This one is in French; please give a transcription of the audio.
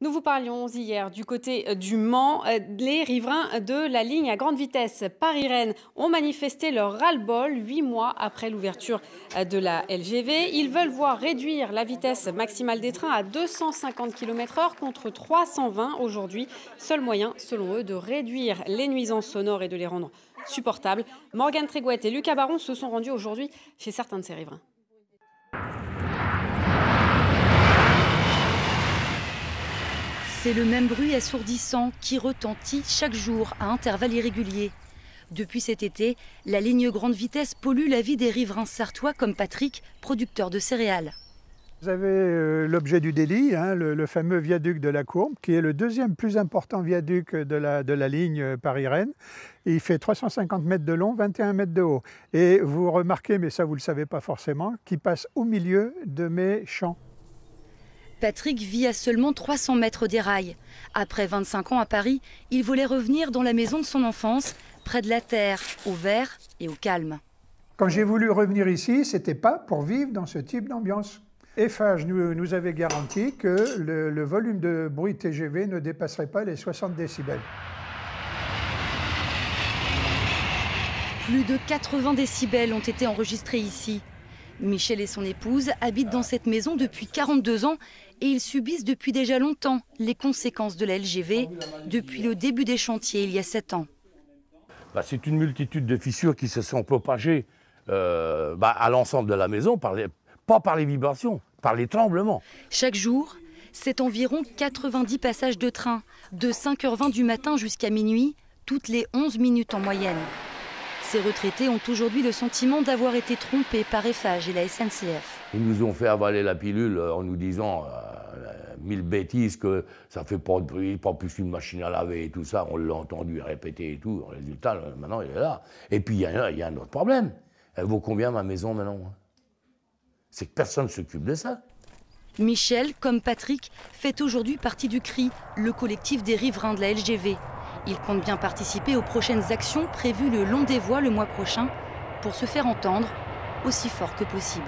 Nous vous parlions hier du côté du Mans. Les riverains de la ligne à grande vitesse Paris-Rennes ont manifesté leur ras-le-bol 8 mois après l'ouverture de la LGV. Ils veulent voir réduire la vitesse maximale des trains à 250 km/h contre 320 aujourd'hui. Seul moyen, selon eux, de réduire les nuisances sonores et de les rendre supportables. Morgane Trégouette et Lucas Baron se sont rendus aujourd'hui chez certains de ces riverains. C'est le même bruit assourdissant qui retentit chaque jour à intervalles irréguliers. Depuis cet été, la ligne grande vitesse pollue la vie des riverains sartois comme Patrick, producteur de céréales. Vous avez l'objet du délit, le fameux viaduc de la Courbe, qui est le deuxième plus important viaduc de la ligne Paris-Rennes. Il fait 350 mètres de long, 21 mètres de haut. Et vous remarquez, mais ça vous ne le savez pas forcément, qu'il passe au milieu de mes champs. Patrick vit à seulement 300 mètres des rails. Après 25 ans à Paris, il voulait revenir dans la maison de son enfance, près de la terre, au vert et au calme. Quand j'ai voulu revenir ici, ce n'était pas pour vivre dans ce type d'ambiance. Eiffage nous avait garanti que le volume de bruit TGV ne dépasserait pas les 60 décibels. Plus de 80 décibels ont été enregistrés ici. Michel et son épouse habitent dans cette maison depuis 42 ans et ils subissent depuis déjà longtemps les conséquences de la LGV depuis le début des chantiers il y a 7 ans. C'est une multitude de fissures qui se sont propagées à l'ensemble de la maison, pas par les vibrations, par les tremblements. Chaque jour, c'est environ 90 passages de train, de 5h20 du matin jusqu'à minuit, toutes les 11 minutes en moyenne. Ces retraités ont aujourd'hui le sentiment d'avoir été trompés par Eiffage et la SNCF. Ils nous ont fait avaler la pilule en nous disant mille bêtises que ça ne fait pas de bruit, pas plus qu'une machine à laver et tout ça. On l'a entendu répéter et tout. Le résultat, maintenant, il est là. Et puis, il y a un autre problème. Elle vaut combien ma maison maintenant? C'est que personne ne s'occupe de ça. Michel, comme Patrick, fait aujourd'hui partie du CRI, le collectif des riverains de la LGV. Il compte bien participer aux prochaines actions prévues le long des voies le mois prochain pour se faire entendre aussi fort que possible.